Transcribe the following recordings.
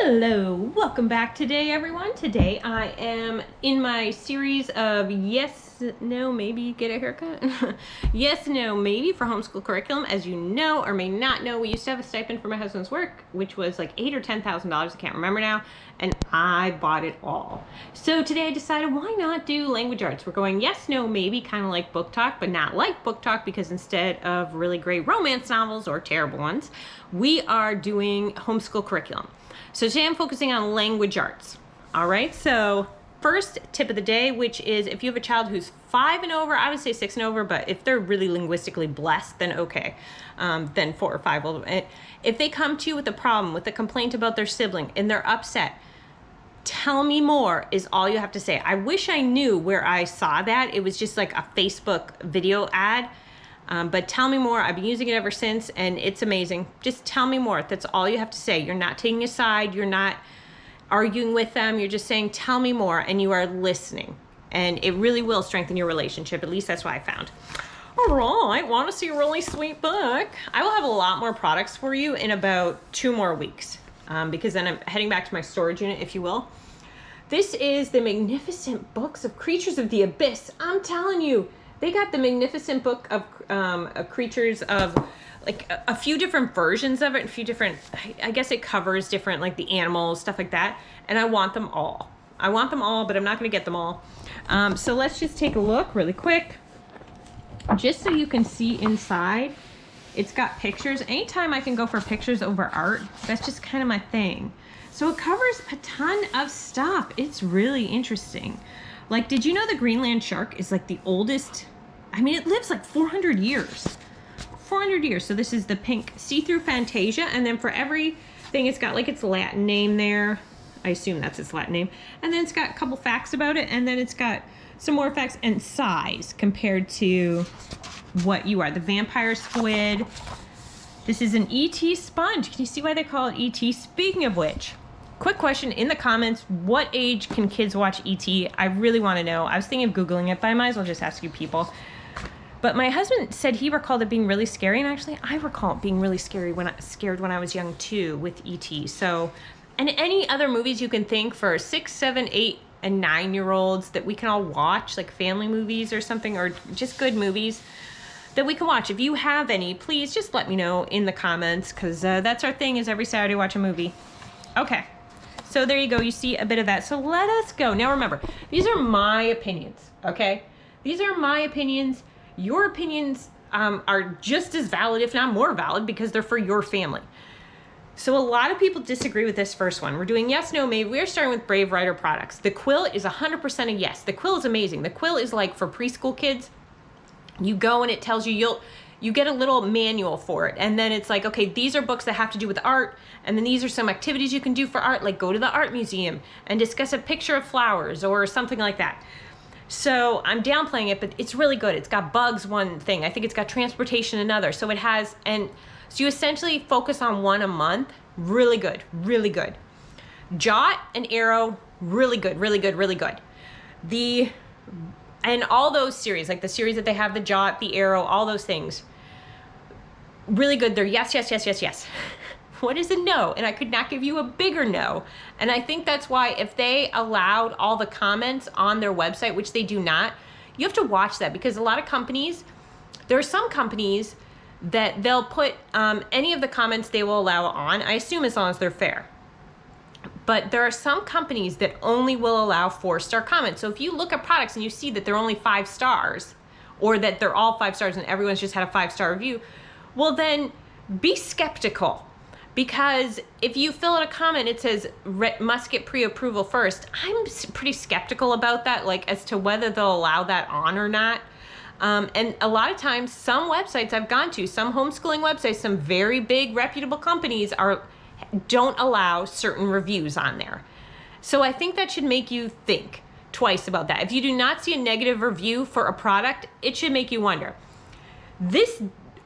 Hello, welcome back today, everyone. Today I am in my series of yes, no, maybe get a haircut. Yes, no, maybe for homeschool curriculum. As you know or may not know, we used to have a stipend for my husband's work, which was like $8,000 or $10,000. I can't remember now. And I bought it all. So today I decided, why not do language arts? We're going yes, no, maybe, kind of like book talk, but not like book talk, because instead of really great romance novels or terrible ones, we are doing homeschool curriculum. So today I'm focusing on language arts. All right, so first tip of the day, which is if you have a child who's 5 and over, I would say 6 and over, but if they're really linguistically blessed, then okay, then 4 or 5. If they come to you with a problem, with a complaint about their sibling, and they're upset, tell me more is all you have to say. I wish I knew where I saw that. It was just like a Facebook video ad. But tell me more. I've been using it ever since, and it's amazing. Just tell me more. That's all you have to say. You're not taking a side. You're not arguing with them. You're just saying, tell me more, and you are listening. And it really will strengthen your relationship. At least that's what I found. All right, want to see a really sweet book? I will have a lot more products for you in about 2 more weeks, because then I'm heading back to my storage unit, if you will. This is the Magnificent Books of Creatures of the Abyss. I'm telling you. They got the Magnificent Book of Creatures of, like, a few different versions of it, a few different, I guess it covers different, like, the animals, stuff like that, and I want them all. I want them all, but I'm not going to get them all. So let's just take a look really quick, just so you can see inside. It's got pictures. Anytime I can go for pictures over art, that's just kind of my thing. So it covers a ton of stuff. It's really interesting. Like, did you know the Greenland shark is like the oldest? I mean, it lives like 400 years. 400 years. So this is the pink see-through Fantasia. And then for everything, it's got like its Latin name there. I assume that's its Latin name. And then it's got a couple facts about it. And then it's got some more facts and size compared to what you are. The vampire squid. This is an E.T. sponge. Can you see why they call it E.T.? Speaking of which, quick question in the comments, what age can kids watch E.T.? I really want to know. I was thinking of Googling it, but I might as well just ask you people. But my husband said he recalled it being really scary, and actually I recall it being really scared when I was young too with E.T. So, and any other movies you can think for 6, 7, 8, and 9-year-olds that we can all watch, like family movies or something, or just good movies that we can watch. If you have any, please just let me know in the comments, because that's our thing, is every Saturday watch a movie. Okay. So there you go, you see a bit of that. So let us go. Now remember, these are my opinions, okay? These are my opinions. Your opinions are just as valid, if not more valid, because they're for your family. So a lot of people disagree with this first one. We're doing yes, no, maybe. We're starting with Brave Writer products. The quill is 100% a yes. The quill is amazing. The quill is like for preschool kids. You go and it tells you, you get a little manual for it, and then it's like, okay, these are books that have to do with art, and then these are some activities you can do for art, like go to the art museum and discuss a picture of flowers or something like that. So I'm downplaying it, but it's really good. It's got bugs, one thing. I think it's got transportation, another. So it has, and so you essentially focus on one a month. Really good, really good. Jot and Arrow, really good, really good, really good. And all those series, like the series that they have, the Jot, the Arrow, all those things, really good. They're yes, yes, yes, yes, yes. What is a no? And I could not give you a bigger no. And I think that's why if they allowed all the comments on their website, which they do not, you have to watch that, because a lot of companies, there are some companies that they'll put any of the comments they will allow on, I assume as long as they're fair. But there are some companies that only will allow 4-star comments. So if you look at products and you see that they're only 5 stars, or that they're all 5 stars and everyone's just had a 5-star review, well then be skeptical. Because if you fill out a comment, it says must get pre-approval first. I'm pretty skeptical about that, like as to whether they'll allow that on or not. And a lot of times, some websites I've gone to, some homeschooling websites, some very big reputable companies don't allow certain reviews on there. So I think that should make you think twice about that. If you do not see a negative review for a product, it should make you wonder.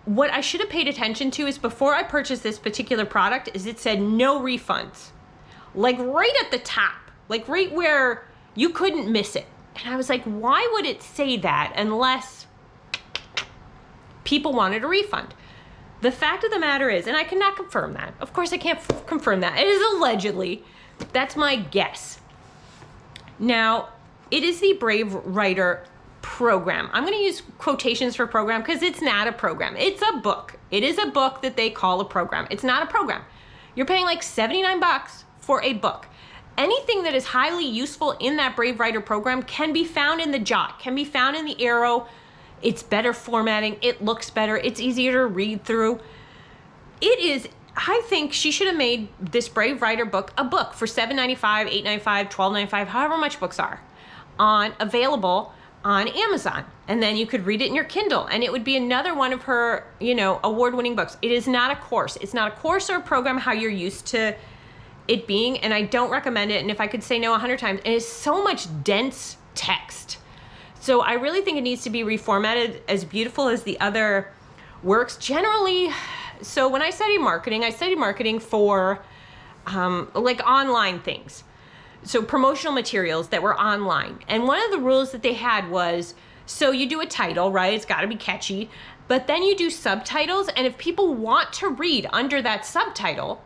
What I should have paid attention to is before I purchased this particular product is it said no refunds. Like right at the top, like right where you couldn't miss it. And I was like, why would it say that unless people wanted a refund? The fact of the matter is, and I cannot confirm that. Of course I can't confirm that. It is allegedly. That's my guess. Now, it is the Brave Writer program. I'm going to use quotations for program because it's not a program. It's a book. It is a book that they call a program. It's not a program. You're paying like 79 bucks for a book. Anything that is highly useful in that Brave Writer program can be found in the Jot, can be found in the Arrow. It's better formatting. It looks better. It's easier to read through. It is, I think she should have made this Brave Writer book a book for $7.95, $8.95, $12.95, however much books are available on Amazon. And then you could read it in your Kindle and it would be another one of her, award-winning books. It is not a course. It's not a course or a program how you're used to it being, and I don't recommend it. And if I could say no 100 times, it is so much dense text. So I really think it needs to be reformatted as beautiful as the other works. Generally, so when I studied marketing for like online things. So promotional materials that were online. And one of the rules that they had was, so you do a title, right? It's got to be catchy. But then you do subtitles. And if people want to read under that subtitle,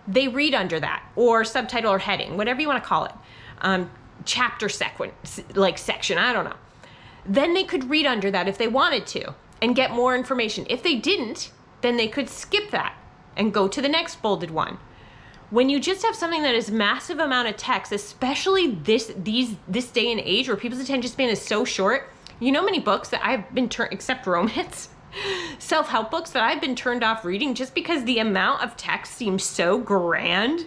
they read under that, or subtitle or heading, whatever you want to call it. Chapter sequence, like section, I don't know. Then they could read under that if they wanted to and get more information. If they didn't, then they could skip that and go to the next bolded one. When you just have something that is massive amount of text, especially this day and age where people's attention span is so short, you know many books that I've been except romance, self-help books that I've been turned off reading just because the amount of text seems so grand.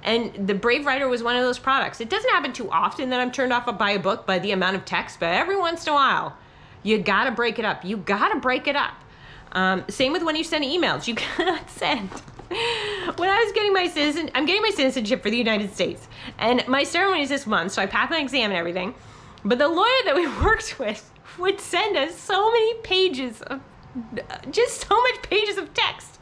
And the Brave Writer was one of those products. It doesn't happen too often that I'm turned off by a book by the amount of text, but every once in a while, you gotta break it up. You gotta break it up. Same with when you send emails. You cannot send. When I was getting I'm getting my citizenship for the United States, and my ceremony is this month, so I passed my exam and everything. But the lawyer that we worked with would send us so many pages of, just so much pages of text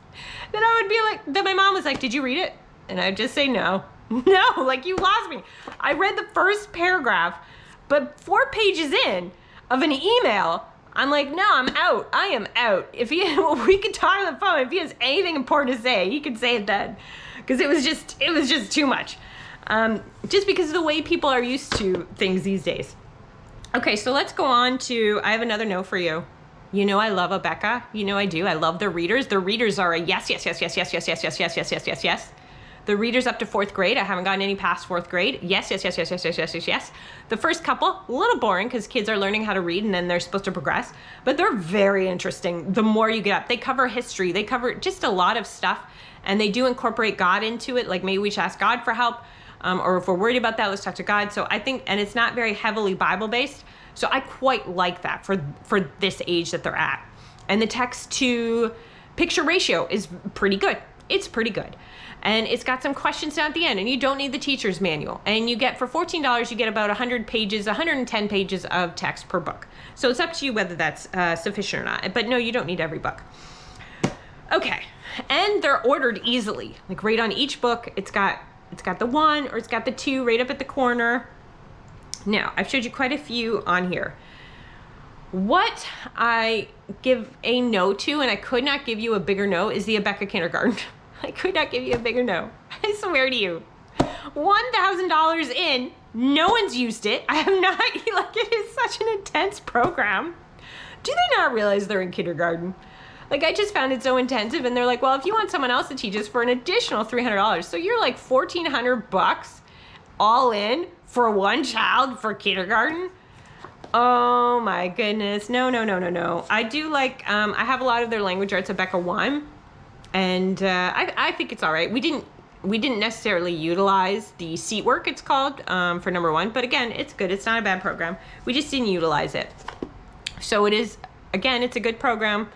that I would be like, that my mom was like, "Did you read it?" And I'd just say no. No, like you lost me. I read the first paragraph, but 4 pages in of an email, I'm like, no, I'm out. I am out. If we could talk on the phone, if he has anything important to say, he could say it then. Because it was just too much. Just because of the way people are used to things these days. Okay, so let's go on to, I have another note for you. You know I love Abeka. You know I do. I love the readers. The readers are a yes, yes, yes, yes, yes, yes, yes, yes, yes, yes, yes, yes, yes. The readers up to 4th grade. I haven't gotten any past 4th grade. Yes, yes, yes, yes, yes, yes, yes, yes, yes. The first couple, a little boring because kids are learning how to read and then they're supposed to progress. But they're very interesting the more you get up. They cover history. They cover just a lot of stuff. And they do incorporate God into it. Like maybe we should ask God for help. Or if we're worried about that, let's talk to God. So I think, and it's not very heavily Bible-based. So I quite like that for this age that they're at. And the text to picture ratio is pretty good. It's pretty good. And it's got some questions down at the end, and you don't need the teacher's manual. And you get, for $14, you get about 100 pages, 110 pages of text per book. So it's up to you whether that's sufficient or not. But no, you don't need every book. Okay, and they're ordered easily. Like right on each book, it's got the 1 or it's got the 2 right up at the corner. Now, I've showed you quite a few on here. What I give a no to, and I could not give you a bigger no, is the Abeka Kindergarten. I could not give you a bigger no. I swear to you. $1,000 in, no one's used it. I have not, like it is such an intense program. Do they not realize they're in kindergarten? Like I just found it so intensive and they're like, well, if you want someone else to teach us for an additional $300. So you're like $1,400 all in for one child for kindergarten? Oh my goodness. No, no, no, no, no. I do like, I have a lot of their language arts Abeka 1. And I think it's all right. We didn't necessarily utilize the seat work, it's called, for number 1. But again, it's good. It's not a bad program. We just didn't utilize it. So it is, again, it's a good program.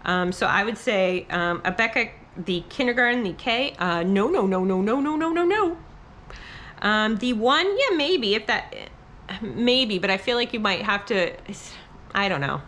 So I would say Abeka, the kindergarten, the K, no, no, no, no, no, no, no, no, no. The 1, yeah, maybe, but I feel like you might have to, I don't know.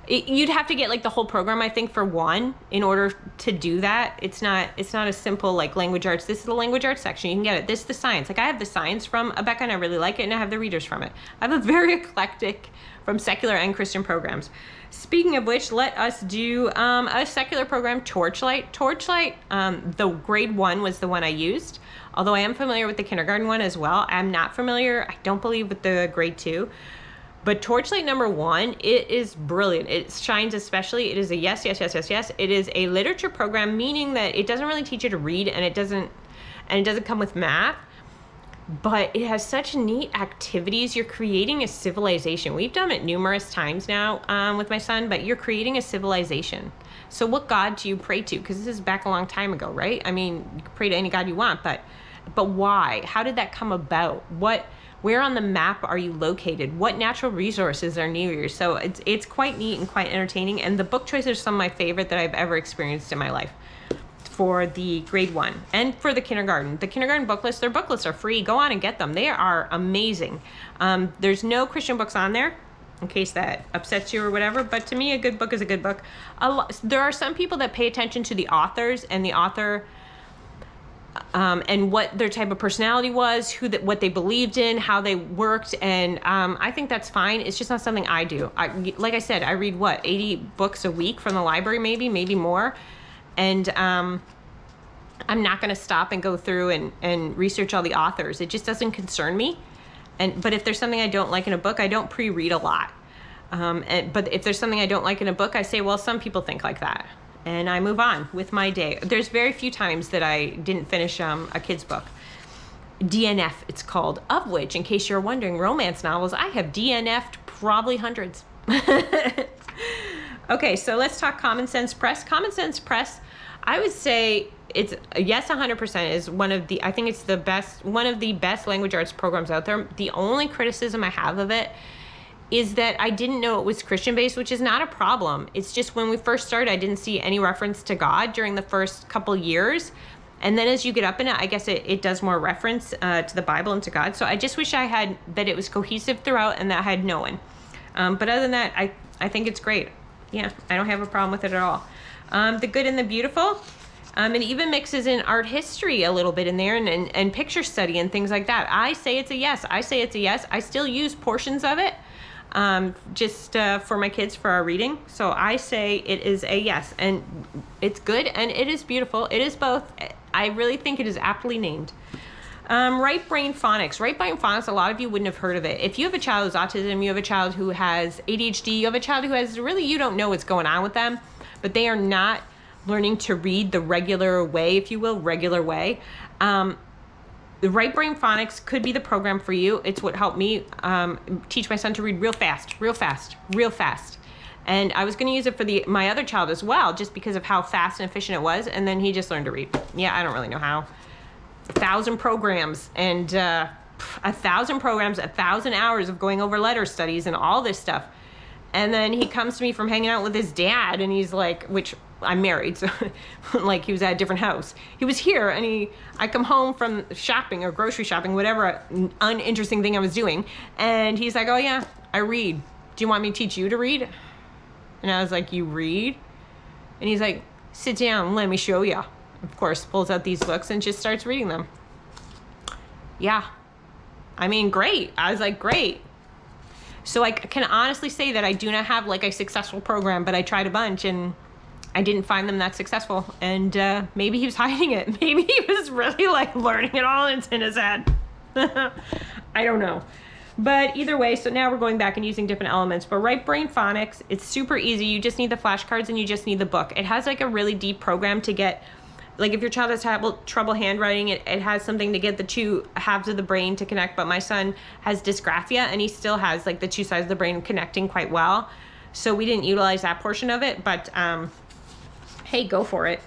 You'd have to get like the whole program, I think, for one in order to do that. It's not a simple like language arts. This is the language arts section. You can get it. This is the science. Like I have the science from Abeka and I really like it, and I have the readers from it. I have a very eclectic from secular and Christian programs. Speaking of which, let us do a secular program, Torchlight. Torchlight, the grade 1 was the one I used, although I am familiar with the kindergarten one as well. I'm not familiar, I don't believe, with the grade 2. But Torchlight number 1, it is brilliant. It shines especially. It is a yes, yes, yes, yes, yes. It is a literature program, meaning that it doesn't really teach you to read, and it doesn't come with math. But it has such neat activities. You're creating a civilization. We've done it numerous times now with my son, but you're creating a civilization. So what God do you pray to? Because this is back a long time ago, right? I mean, you can pray to any God you want, but why? How did that come about? Where on the map are you located? What natural resources are near you? So it's quite neat and quite entertaining. And the book choices are some of my favorite that I've ever experienced in my life for the grade 1 and for the kindergarten. The kindergarten book lists, their book lists are free. Go on and get them. They are amazing. There's no Christian books on there, in case that upsets you or whatever, but to me, a good book is a good book. There are some people that pay attention to the authors and the author and what their type of personality was, what they believed in, how they worked, and I think that's fine. It's just not something I do. Like I said, I read 80 books a week from the library, maybe more, and I'm not going to stop and go through and research all the authors. It just doesn't concern me. But if there's something I don't like in a book, I don't pre-read a lot. But if there's something I don't like in a book, I say, well, some people think like that. And I move on with my day. There's very few times that I didn't finish a kid's book. DNF, it's called, of which, in case you're wondering, romance novels, I have DNF'd probably hundreds. Okay, so let's talk Common Sense Press. Common Sense Press, I would say it's, yes, 100% is I think it's one of the best language arts programs out there. The only criticism I have of it is that I didn't know it was Christian-based, which is not a problem. It's just when we first started, I didn't see any reference to God during the first couple years. And then as you get up in it, I guess it does more reference to the Bible and to God. So I just wish that it was cohesive throughout and that I had known. But other than that, I think it's great. Yeah, I don't have a problem with it at all. The Good and the Beautiful. It even mixes in art history a little bit in there and picture study and things like that. I say it's a yes. I still use portions of it. Just for my kids for our reading. So I say it is a yes, and it's good and it is beautiful. It is both. I really think it is aptly named. Right Brain Phonics. Right Brain Phonics, a lot of you wouldn't have heard of it. If you have a child who's autism, you have a child who has ADHD, you have a child who has you don't know what's going on with them, but they are not learning to read the regular way, if you will, regular way. The Right Brain Phonics could be the program for you. It's what helped me teach my son to read real fast. And I was going to use it for my other child as well, just because of how fast and efficient it was. And then he just learned to read. Yeah, I don't really know how. 1,000 programs and 1,000 programs, 1,000 hours of going over letter studies and all this stuff. And then he comes to me from hanging out with his dad, and he's like, which I'm married, so like he was at a different house. He was here, and I come home from shopping or grocery shopping, whatever uninteresting thing I was doing, and he's like, oh yeah, I read. Do you want me to teach you to read? And I was like, you read? And he's like, sit down, let me show you. Of course, pulls out these books and just starts reading them. Yeah, I mean, great. I was like, great. So I can honestly say that I do not have like a successful program, but I tried a bunch and I didn't find them that successful. And maybe he was hiding it. Maybe he was really like learning it all and it's in his head. I don't know. But either way, so now we're going back and using different elements. But Right Brain Phonics, it's super easy. You just need the flashcards and you just need the book. It has like a really deep program to get, like if your child has trouble handwriting, it has something to get the two halves of the brain to connect. But my son has dysgraphia and he still has like the two sides of the brain connecting quite well. So we didn't utilize that portion of it, but hey, go for it.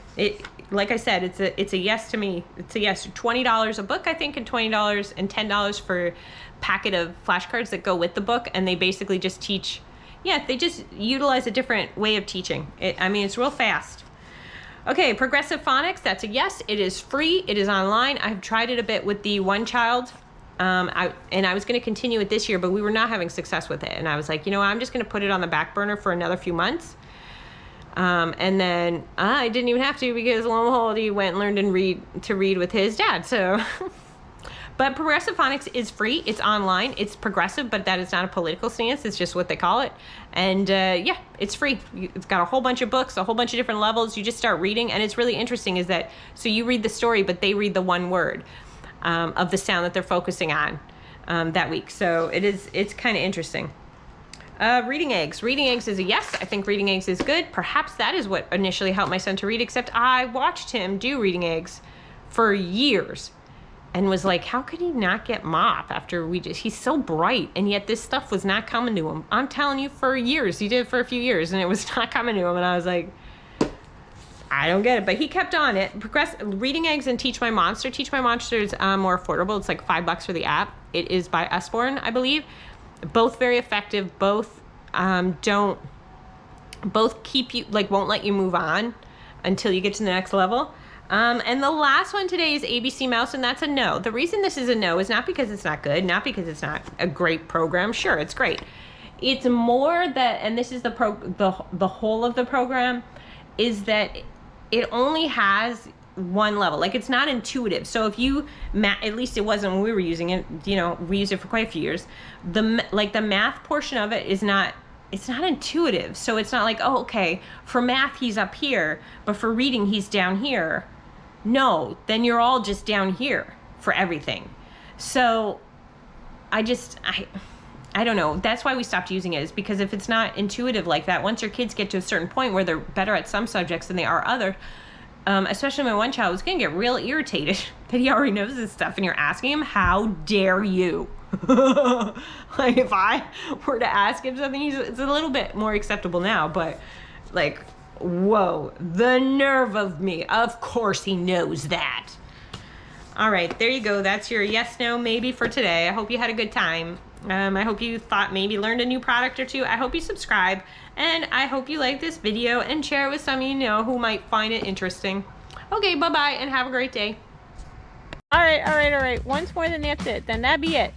Like I said, it's a yes to me. It's a yes. $20 a book, I think, and $20 and $10 for packet of flashcards that go with the book. And they basically just teach, they just utilize a different way of teaching. It's real fast. Okay, Progressive Phonics, that's a yes. It is free. It is online. I've tried it a bit with the one child I was going to continue it this year, but we were not having success with it. And I was like, you know what, I'm just going to put it on the back burner for another few months. And then I didn't even have to, because lo and behold, he went and learned to read with his dad. So, but Progressive Phonics is free. It's online. It's progressive, but that is not a political stance. It's just what they call it. And yeah, it's free. It's got a whole bunch of books, a whole bunch of different levels. You just start reading, and it's really interesting is that, so you read the story, but they read the one word of the sound that they're focusing on that week. So it's kind of interesting. Reading eggs. Reading eggs is a yes. I think reading eggs is good. Perhaps that is what initially helped my son to read, except I watched him do reading eggs for years and was like, how could he not get MOP after he's so bright, and yet this stuff was not coming to him. I'm telling you, for years. He did it for a few years, and it was not coming to him, and I was like, I don't get it. But he kept on it. Reading eggs and Teach My Monster. Teach My Monster is more affordable. It's like $5 for the app. It is by Usborne, I believe. Both very effective. Both both keep you, like, won't let you move on until you get to the next level. And the last one today is ABC Mouse, and that's a no. The reason this is a no is not because it's not good, not because it's not a great program. Sure, it's great. It's more that, and this is the whole of the program, is that it only has one level. Like, it's not intuitive. So if you, at least it wasn't when we were using it, you know, we used it for quite a few years. The math portion of it is not, it's not intuitive. So it's not like, oh, okay, for math, he's up here, but for reading, he's down here. No, then you're all just down here for everything. So I don't know. That's why we stopped using it, is because if it's not intuitive like that, once your kids get to a certain point where they're better at some subjects than they are other, especially my one child was going to get real irritated that he already knows this stuff, and you're asking him, how dare you? Like, if I were to ask him something, it's a little bit more acceptable now, but like, whoa, the nerve of me. Of course he knows that. All right, there you go. That's your yes, no, maybe for today. I hope you had a good time. I hope you maybe learned a new product or two. I hope you subscribe, and I hope you like this video and share it with some you know who might find it interesting. Okay, bye-bye, and have a great day. All right. Once more, then that's it. Then that'd be it.